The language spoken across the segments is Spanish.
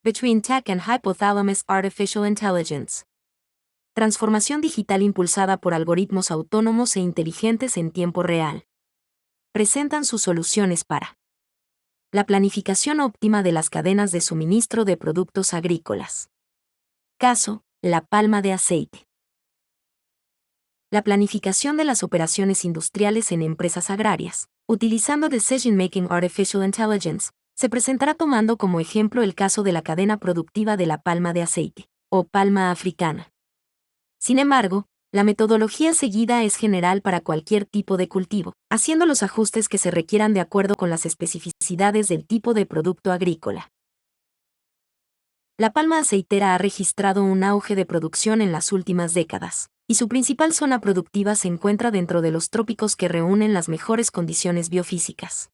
Between Tech and Hypothalamus Artificial Intelligence. Transformación digital impulsada por algoritmos autónomos e inteligentes en tiempo real. Presentan sus soluciones para la planificación óptima de las cadenas de suministro de productos agrícolas. Caso, la palma de aceite. La planificación de las operaciones industriales en empresas agrarias, utilizando Decision Making Artificial Intelligence, se presentará tomando como ejemplo el caso de la cadena productiva de la palma de aceite, o palma africana. Sin embargo, la metodología seguida es general para cualquier tipo de cultivo, haciendo los ajustes que se requieran de acuerdo con las especificidades del tipo de producto agrícola. La palma aceitera ha registrado un auge de producción en las últimas décadas, y su principal zona productiva se encuentra dentro de los trópicos que reúnen las mejores condiciones biofísicas.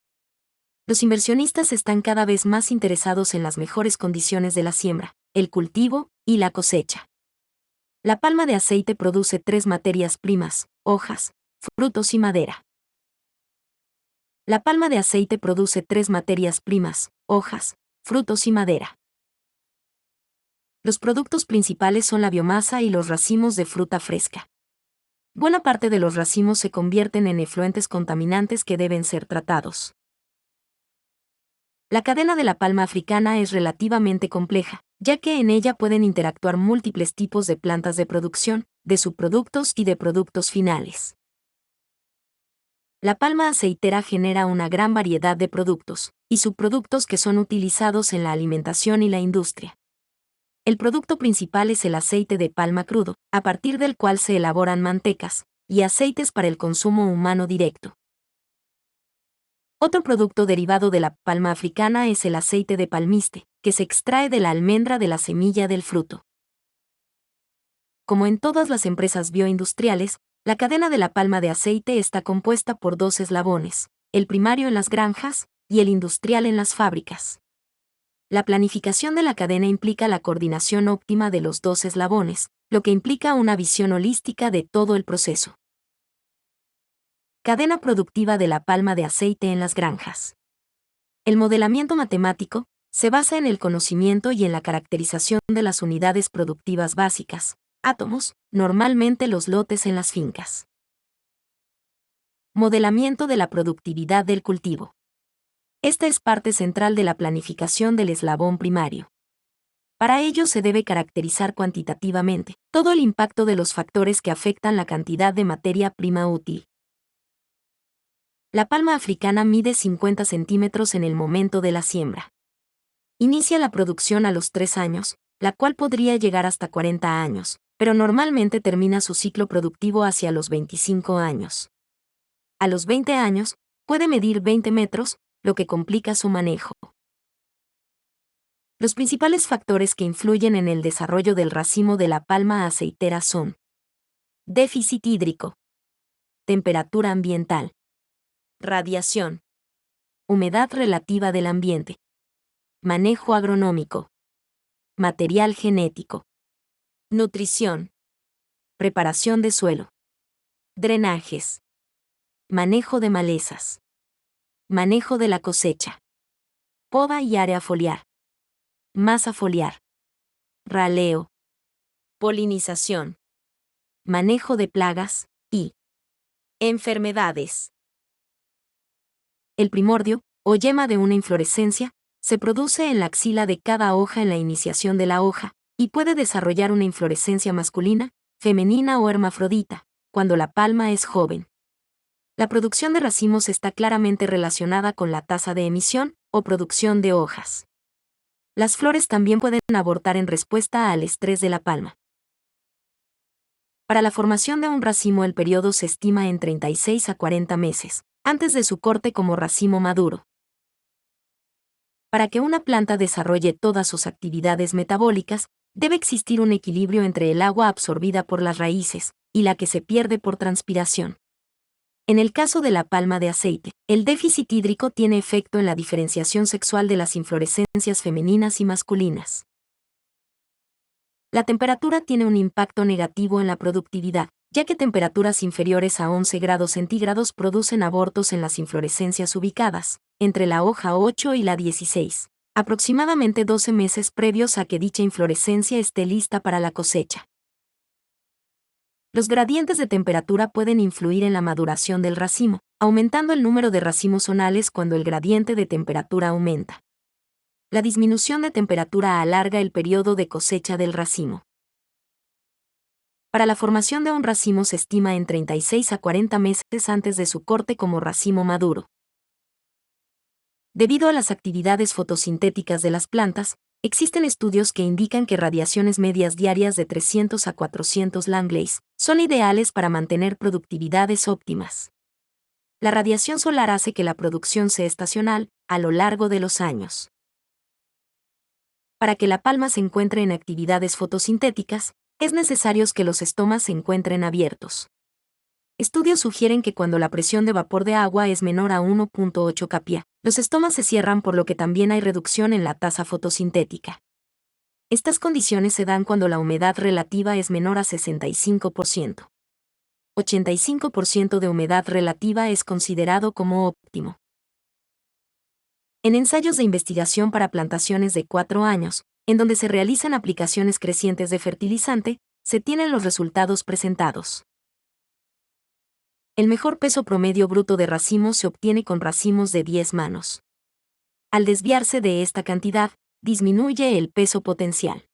Los inversionistas están cada vez más interesados en las mejores condiciones de la siembra, el cultivo y la cosecha. La palma de aceite produce 3 materias primas: hojas, frutos y madera. La palma de aceite produce 3 materias primas: hojas, frutos y madera. Los productos principales son la biomasa y los racimos de fruta fresca. Buena parte de los racimos se convierten en efluentes contaminantes que deben ser tratados. La cadena de la palma africana es relativamente compleja, ya que en ella pueden interactuar múltiples tipos de plantas de producción, de subproductos y de productos finales. La palma aceitera genera una gran variedad de productos y subproductos que son utilizados en la alimentación y la industria. El producto principal es el aceite de palma crudo, a partir del cual se elaboran mantecas y aceites para el consumo humano directo. Otro producto derivado de la palma africana es el aceite de palmiste, que se extrae de la almendra de la semilla del fruto. Como en todas las empresas bioindustriales, la cadena de la palma de aceite está compuesta por 2 eslabones, el primario en las granjas y el industrial en las fábricas. La planificación de la cadena implica la coordinación óptima de los 2 eslabones, lo que implica una visión holística de todo el proceso. Cadena productiva de la palma de aceite en las granjas. El modelamiento matemático se basa en el conocimiento y en la caracterización de las unidades productivas básicas, átomos, normalmente los lotes en las fincas. Modelamiento de la productividad del cultivo. Esta es parte central de la planificación del eslabón primario. Para ello se debe caracterizar cuantitativamente todo el impacto de los factores que afectan la cantidad de materia prima útil. La palma africana mide 50 centímetros en el momento de la siembra. Inicia la producción a los 3 años, la cual podría llegar hasta 40 años, pero normalmente termina su ciclo productivo hacia los 25 años. A los 20 años, puede medir 20 metros, lo que complica su manejo. Los principales factores que influyen en el desarrollo del racimo de la palma aceitera son: déficit hídrico, temperatura ambiental, radiación, humedad relativa del ambiente, manejo agronómico, material genético, nutrición, preparación de suelo, drenajes, manejo de malezas, manejo de la cosecha, poda y área foliar, masa foliar, raleo, polinización, manejo de plagas y enfermedades. El primordio, o yema de una inflorescencia, se produce en la axila de cada hoja en la iniciación de la hoja, y puede desarrollar una inflorescencia masculina, femenina o hermafrodita, cuando la palma es joven. La producción de racimos está claramente relacionada con la tasa de emisión o producción de hojas. Las flores también pueden abortar en respuesta al estrés de la palma. Para la formación de un racimo el periodo se estima en 36 a 40 meses, antes de su corte como racimo maduro. Para que una planta desarrolle todas sus actividades metabólicas, debe existir un equilibrio entre el agua absorbida por las raíces y la que se pierde por transpiración. En el caso de la palma de aceite, el déficit hídrico tiene efecto en la diferenciación sexual de las inflorescencias femeninas y masculinas. La temperatura tiene un impacto negativo en la productividad, ya que temperaturas inferiores a 11 grados centígrados producen abortos en las inflorescencias ubicadas entre la hoja 8 y la 16. aproximadamente 12 meses previos a que dicha inflorescencia esté lista para la cosecha. Los gradientes de temperatura pueden influir en la maduración del racimo, aumentando el número de racimos zonales cuando el gradiente de temperatura aumenta. La disminución de temperatura alarga el periodo de cosecha del racimo. Para la formación de un racimo se estima en 36 a 40 meses antes de su corte como racimo maduro. Debido a las actividades fotosintéticas de las plantas, existen estudios que indican que radiaciones medias diarias de 300 a 400 Langleys son ideales para mantener productividades óptimas. La radiación solar hace que la producción sea estacional a lo largo de los años. Para que la palma se encuentre en actividades fotosintéticas, es necesario que los estomas se encuentren abiertos. Estudios sugieren que cuando la presión de vapor de agua es menor a 1.8 kPa, los estomas se cierran, por lo que también hay reducción en la tasa fotosintética. Estas condiciones se dan cuando la humedad relativa es menor a 65%. 85% de humedad relativa es considerado como óptimo. En ensayos de investigación para plantaciones de 4 años, en donde se realizan aplicaciones crecientes de fertilizante, se tienen los resultados presentados. El mejor peso promedio bruto de racimos se obtiene con racimos de 10 manos. Al desviarse de esta cantidad, disminuye el peso potencial.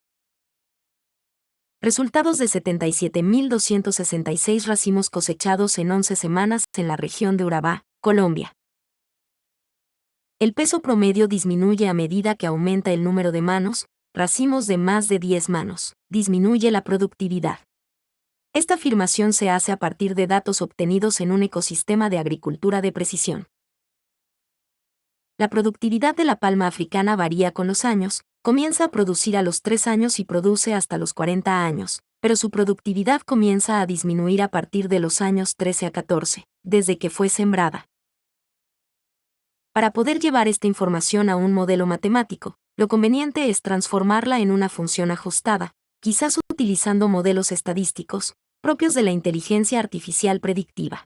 Resultados de 77.266 racimos cosechados en 11 semanas en la región de Urabá, Colombia. El peso promedio disminuye a medida que aumenta el número de manos, racimos de más de 10 manos, disminuye la productividad. Esta afirmación se hace a partir de datos obtenidos en un ecosistema de agricultura de precisión. La productividad de la palma africana varía con los años, comienza a producir a los 3 años y produce hasta los 40 años, pero su productividad comienza a disminuir a partir de los años 13 a 14, desde que fue sembrada. Para poder llevar esta información a un modelo matemático, lo conveniente es transformarla en una función ajustada, quizás utilizando modelos estadísticos, propios de la inteligencia artificial predictiva.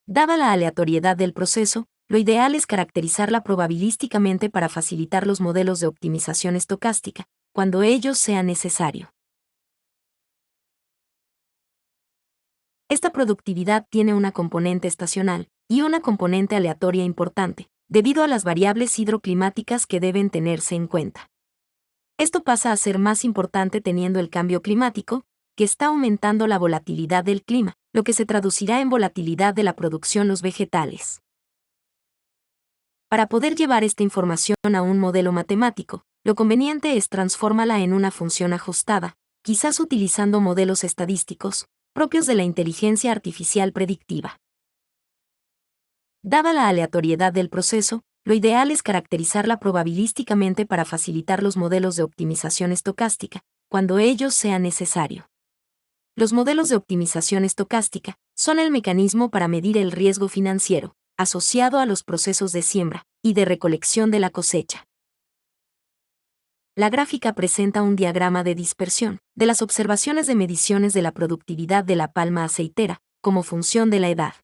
Dada la aleatoriedad del proceso, lo ideal es caracterizarla probabilísticamente para facilitar los modelos de optimización estocástica, cuando ello sea necesario. Esta productividad tiene una componente estacional y una componente aleatoria importante, debido a las variables hidroclimáticas que deben tenerse en cuenta. Esto pasa a ser más importante teniendo el cambio climático, que está aumentando la volatilidad del clima, lo que se traducirá en volatilidad de la producción de los vegetales. Para poder llevar esta información a un modelo matemático, lo conveniente es transformarla en una función ajustada, quizás utilizando modelos estadísticos, propios de la inteligencia artificial predictiva. Dada la aleatoriedad del proceso, lo ideal es caracterizarla probabilísticamente para facilitar los modelos de optimización estocástica, cuando ello sea necesario. Los modelos de optimización estocástica son el mecanismo para medir el riesgo financiero, asociado a los procesos de siembra y de recolección de la cosecha. La gráfica presenta un diagrama de dispersión de las observaciones de mediciones de la productividad de la palma aceitera, como función de la edad.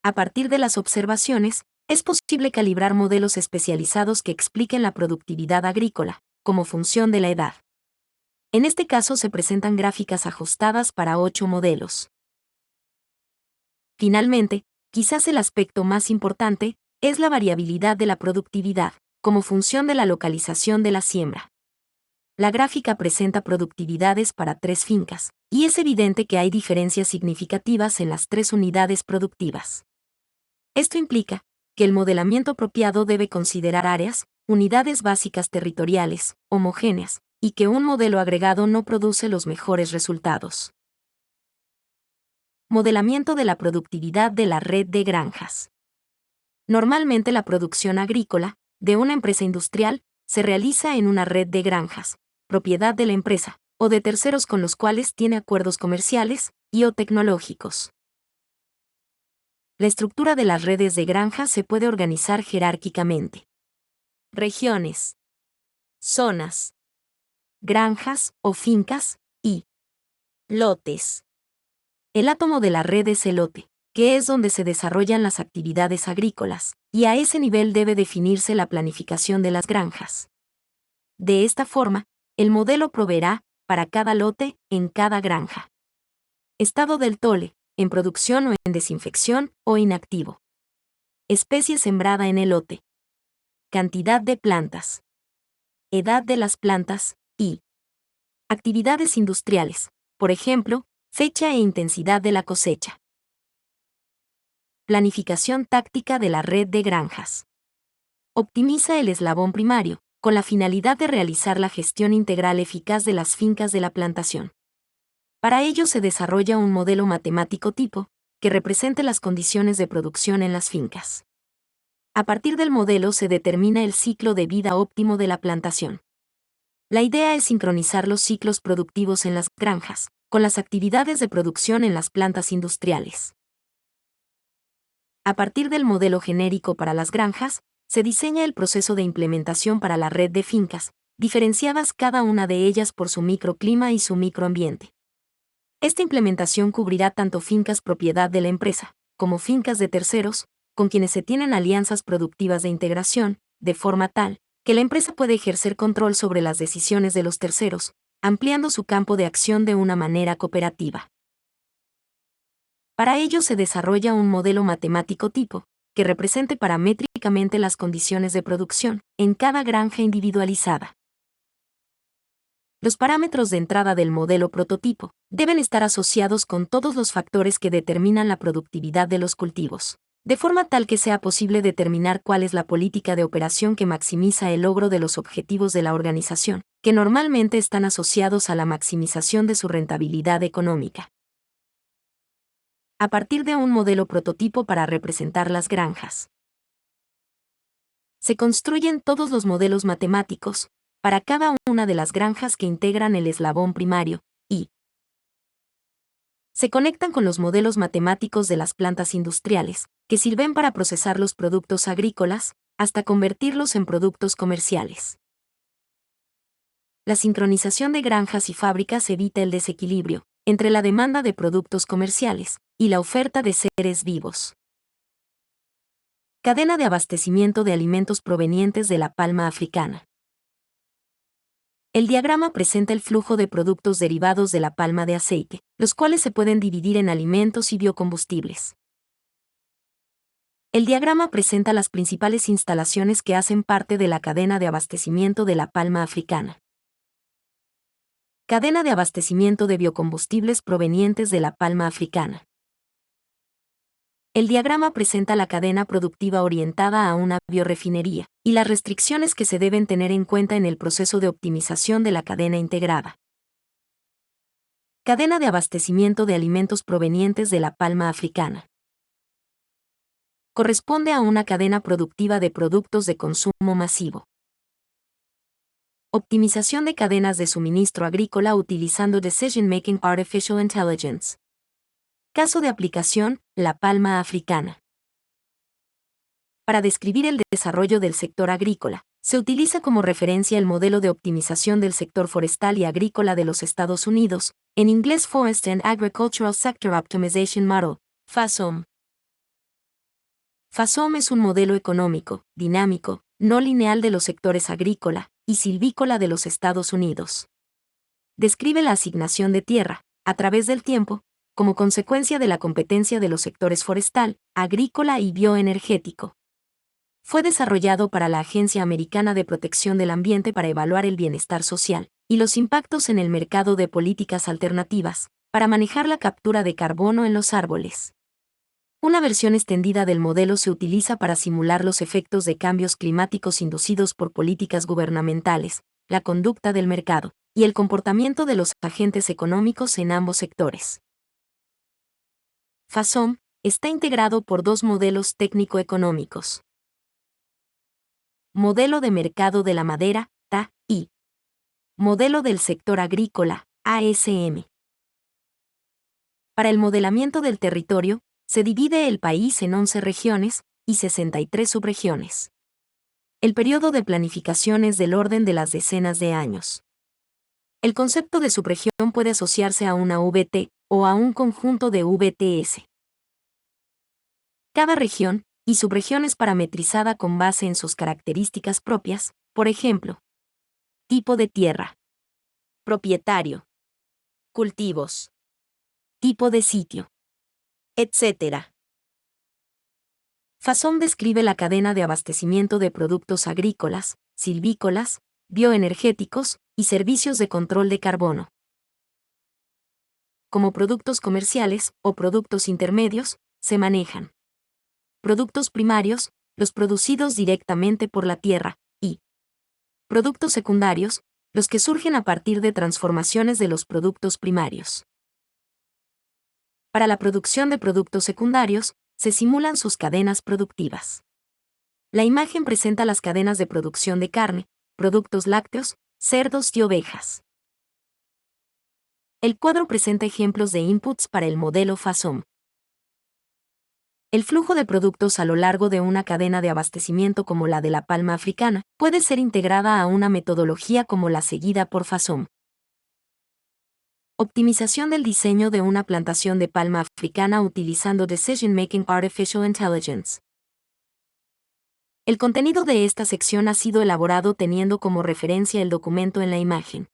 A partir de las observaciones, es posible calibrar modelos especializados que expliquen la productividad agrícola, como función de la edad. En este caso se presentan gráficas ajustadas para 8 modelos. Finalmente, quizás el aspecto más importante es la variabilidad de la productividad, como función de la localización de la siembra. La gráfica presenta productividades para 3 fincas, y es evidente que hay diferencias significativas en las 3 unidades productivas. Esto implica que el modelamiento apropiado debe considerar áreas, unidades básicas territoriales, homogéneas, y que un modelo agregado no produce los mejores resultados. Modelamiento de la productividad de la red de granjas. Normalmente la producción agrícola, de una empresa industrial, se realiza en una red de granjas, propiedad de la empresa, o de terceros con los cuales tiene acuerdos comerciales y o tecnológicos. La estructura de las redes de granjas se puede organizar jerárquicamente. Regiones, zonas, granjas o fincas y lotes. El átomo de la red es el lote, que es donde se desarrollan las actividades agrícolas, y a ese nivel debe definirse la planificación de las granjas. De esta forma, el modelo proveerá, para cada lote, en cada granja. Estado del tole, en producción o en desinfección, o inactivo. Especie sembrada en el lote. Cantidad de plantas. Edad de las plantas, y actividades industriales, por ejemplo, fecha e intensidad de la cosecha. Planificación táctica de la red de granjas. Optimiza el eslabón primario, con la finalidad de realizar la gestión integral eficaz de las fincas de la plantación. Para ello se desarrolla un modelo matemático tipo, que represente las condiciones de producción en las fincas. A partir del modelo se determina el ciclo de vida óptimo de la plantación. La idea es sincronizar los ciclos productivos en las granjas, con las actividades de producción en las plantas industriales. A partir del modelo genérico para las granjas, se diseña el proceso de implementación para la red de fincas, diferenciadas cada una de ellas por su microclima y su microambiente. Esta implementación cubrirá tanto fincas propiedad de la empresa, como fincas de terceros, con quienes se tienen alianzas productivas de integración, de forma tal que la empresa puede ejercer control sobre las decisiones de los terceros, ampliando su campo de acción de una manera cooperativa. Para ello se desarrolla un modelo matemático tipo, que represente paramétricamente las condiciones de producción en cada granja individualizada. Los parámetros de entrada del modelo prototipo deben estar asociados con todos los factores que determinan la productividad de los cultivos, de forma tal que sea posible determinar cuál es la política de operación que maximiza el logro de los objetivos de la organización, que normalmente están asociados a la maximización de su rentabilidad económica. A partir de un modelo prototipo para representar las granjas, se construyen todos los modelos matemáticos para cada una de las granjas que integran el eslabón primario, y se conectan con los modelos matemáticos de las plantas industriales, que sirven para procesar los productos agrícolas, hasta convertirlos en productos comerciales. La sincronización de granjas y fábricas evita el desequilibrio entre la demanda de productos comerciales y la oferta de seres vivos. Cadena de abastecimiento de alimentos provenientes de la palma africana. El diagrama presenta el flujo de productos derivados de la palma de aceite, los cuales se pueden dividir en alimentos y biocombustibles. El diagrama presenta las principales instalaciones que hacen parte de la cadena de abastecimiento de la palma africana. Cadena de abastecimiento de biocombustibles provenientes de la palma africana. El diagrama presenta la cadena productiva orientada a una biorefinería y las restricciones que se deben tener en cuenta en el proceso de optimización de la cadena integrada. Cadena de abastecimiento de alimentos provenientes de la palma africana. Corresponde a una cadena productiva de productos de consumo masivo. Optimización de cadenas de suministro agrícola utilizando Decision Making Artificial Intelligence. Caso de aplicación, la palma africana. Para describir el desarrollo del sector agrícola, se utiliza como referencia el modelo de optimización del sector forestal y agrícola de los Estados Unidos, en inglés Forest and Agricultural Sector Optimization Model, FASOM. FASOM es un modelo económico, dinámico, no lineal de los sectores agrícola y silvícola de los Estados Unidos. Describe la asignación de tierra, a través del tiempo, como consecuencia de la competencia de los sectores forestal, agrícola y bioenergético. Fue desarrollado para la Agencia Americana de Protección del Ambiente para evaluar el bienestar social y los impactos en el mercado de políticas alternativas, para manejar la captura de carbono en los árboles. Una versión extendida del modelo se utiliza para simular los efectos de cambios climáticos inducidos por políticas gubernamentales, la conducta del mercado y el comportamiento de los agentes económicos en ambos sectores. FASOM está integrado por dos modelos técnico-económicos. Modelo de mercado de la madera, TA, y Modelo del sector agrícola, ASM. Para el modelamiento del territorio, se divide el país en 11 regiones y 63 subregiones. El periodo de planificación es del orden de las decenas de años. El concepto de subregión puede asociarse a una VT o a un conjunto de VTS. Cada región y subregión es parametrizada con base en sus características propias, por ejemplo, tipo de tierra, propietario, cultivos, tipo de sitio, etc. FASOM describe la cadena de abastecimiento de productos agrícolas, silvícolas, bioenergéticos y servicios de control de carbono. Como productos comerciales o productos intermedios, se manejan productos primarios, los producidos directamente por la tierra, y productos secundarios, los que surgen a partir de transformaciones de los productos primarios. Para la producción de productos secundarios, se simulan sus cadenas productivas. La imagen presenta las cadenas de producción de carne, productos lácteos, cerdos y ovejas. El cuadro presenta ejemplos de inputs para el modelo FASOM. El flujo de productos a lo largo de una cadena de abastecimiento como la de la palma africana puede ser integrada a una metodología como la seguida por FASOM. Optimización del diseño de una plantación de palma africana utilizando Decision Making Artificial Intelligence. El contenido de esta sección ha sido elaborado teniendo como referencia el documento en la imagen.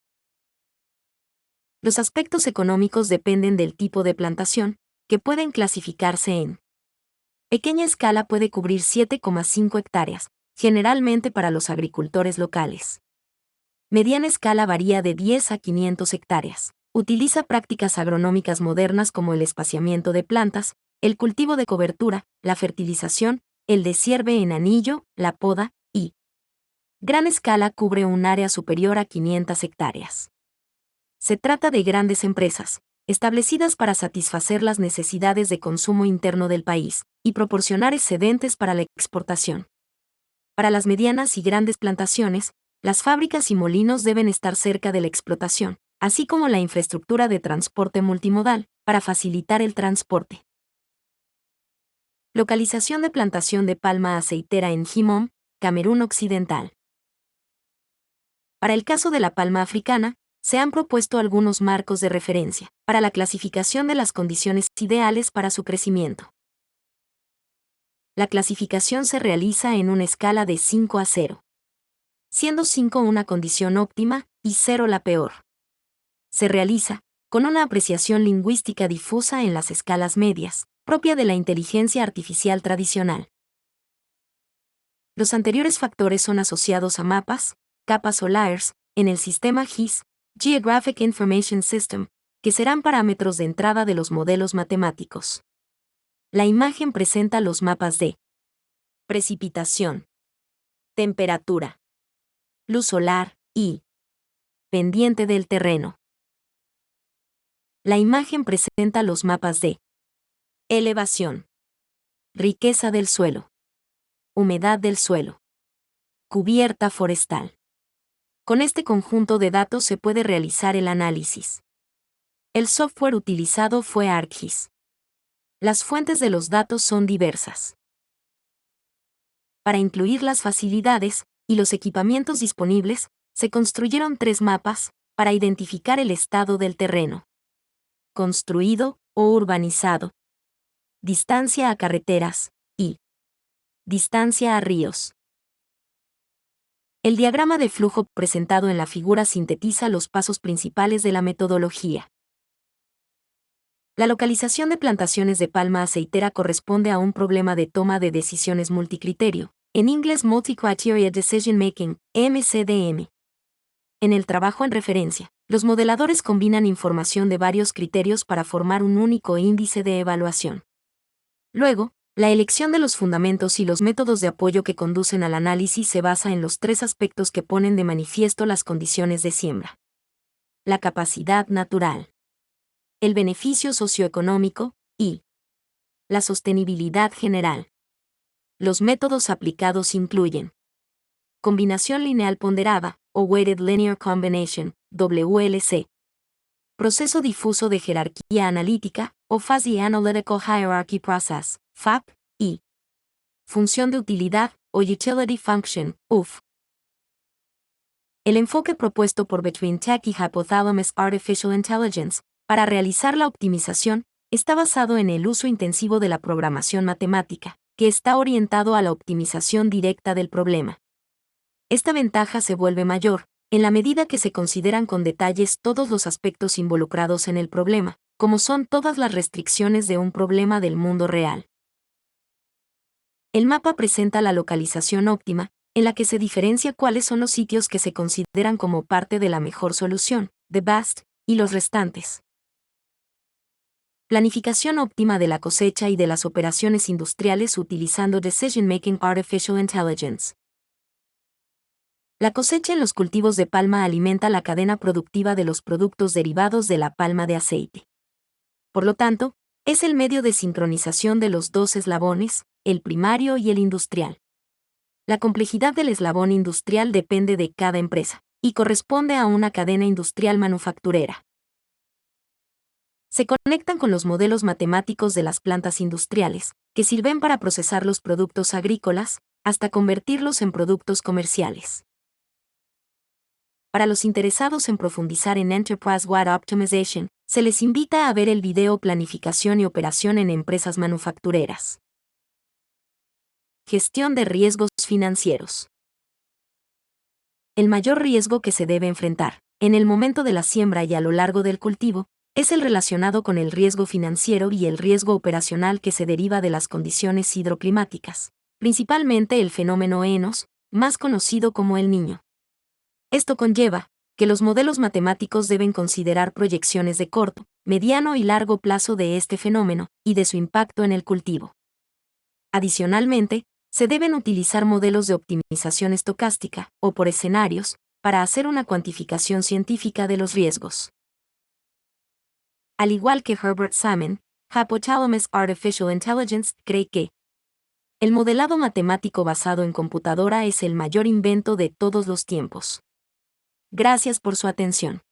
Los aspectos económicos dependen del tipo de plantación, que pueden clasificarse en pequeña escala puede cubrir 7,5 hectáreas, generalmente para los agricultores locales. Mediana escala varía de 10 a 500 hectáreas. Utiliza prácticas agronómicas modernas como el espaciamiento de plantas, el cultivo de cobertura, la fertilización, el deshierde en anillo, la poda, y gran escala cubre un área superior a 500 hectáreas. Se trata de grandes empresas, establecidas para satisfacer las necesidades de consumo interno del país y proporcionar excedentes para la exportación. Para las medianas y grandes plantaciones, las fábricas y molinos deben estar cerca de la explotación, así como la infraestructura de transporte multimodal, para facilitar el transporte. Localización de plantación de palma aceitera en Jimom, Camerún Occidental. Para el caso de la palma africana, se han propuesto algunos marcos de referencia para la clasificación de las condiciones ideales para su crecimiento. La clasificación se realiza en una escala de 5 a 0, siendo 5 una condición óptima y 0 la peor. Se realiza con una apreciación lingüística difusa en las escalas medias, propia de la inteligencia artificial tradicional. Los anteriores factores son asociados a mapas, capas o layers, en el sistema GIS, Geographic Information System, que serán parámetros de entrada de los modelos matemáticos. La imagen presenta los mapas de precipitación, temperatura, luz solar y pendiente del terreno. La imagen presenta los mapas de elevación, riqueza del suelo, humedad del suelo, cubierta forestal. Con este conjunto de datos se puede realizar el análisis. El software utilizado fue ArcGIS. Las fuentes de los datos son diversas. Para incluir las facilidades y los equipamientos disponibles, se construyeron 3 mapas para identificar el estado del terreno: construido o urbanizado, distancia a carreteras y distancia a ríos. El diagrama de flujo presentado en la figura sintetiza los pasos principales de la metodología. La localización de plantaciones de palma aceitera corresponde a un problema de toma de decisiones multicriterio, en inglés Multi-Criteria Decision Making, MCDM. En el trabajo en referencia, los modeladores combinan información de varios criterios para formar un único índice de evaluación. Luego, la elección de los fundamentos y los métodos de apoyo que conducen al análisis se basa en los 3 aspectos que ponen de manifiesto las condiciones de siembra: la capacidad natural, el beneficio socioeconómico y la sostenibilidad general. Los métodos aplicados incluyen combinación lineal ponderada, o Weighted Linear Combination, WLC, proceso difuso de jerarquía analítica, o Fuzzy Analytical Hierarchy Process, FAP, y función de utilidad, o Utility Function, UF. El enfoque propuesto por Between Tech y Hypothalamus Artificial Intelligence para realizar la optimización Está basado en el uso intensivo de la programación matemática, que está orientado a la optimización directa del problema. Esta ventaja se vuelve mayor, en la medida que se consideran con detalles todos los aspectos involucrados en el problema, como son todas las restricciones de un problema del mundo real. El mapa presenta la localización óptima, en la que se diferencia cuáles son los sitios que se consideran como parte de la mejor solución, the best, y los restantes. Planificación óptima de la cosecha y de las operaciones industriales utilizando Decision Making Artificial Intelligence. La cosecha en los cultivos de palma alimenta la cadena productiva de los productos derivados de la palma de aceite. Por lo tanto, es el medio de sincronización de los dos eslabones, el primario y el industrial. La complejidad del eslabón industrial depende de cada empresa, y corresponde a una cadena industrial manufacturera. Se conectan con los modelos matemáticos de las plantas industriales, que sirven para procesar los productos agrícolas, hasta convertirlos en productos comerciales. Para los interesados en profundizar en Enterprise-Wide Optimization, se les invita a ver el video Planificación y operación en empresas manufactureras. Gestión de riesgos financieros. El mayor riesgo que se debe enfrentar, en el momento de la siembra y a lo largo del cultivo, es el relacionado con el riesgo financiero y el riesgo operacional que se deriva de las condiciones hidroclimáticas, principalmente el fenómeno ENOS, más conocido como el Niño. Esto conlleva que los modelos matemáticos deben considerar proyecciones de corto, mediano y largo plazo de este fenómeno y de su impacto en el cultivo. Adicionalmente, se deben utilizar modelos de optimización estocástica, o por escenarios, para hacer una cuantificación científica de los riesgos. Al igual que Herbert Salmon, Hypothalamus Artificial Intelligence cree que el modelado matemático basado en computadora es el mayor invento de todos los tiempos. Gracias por su atención.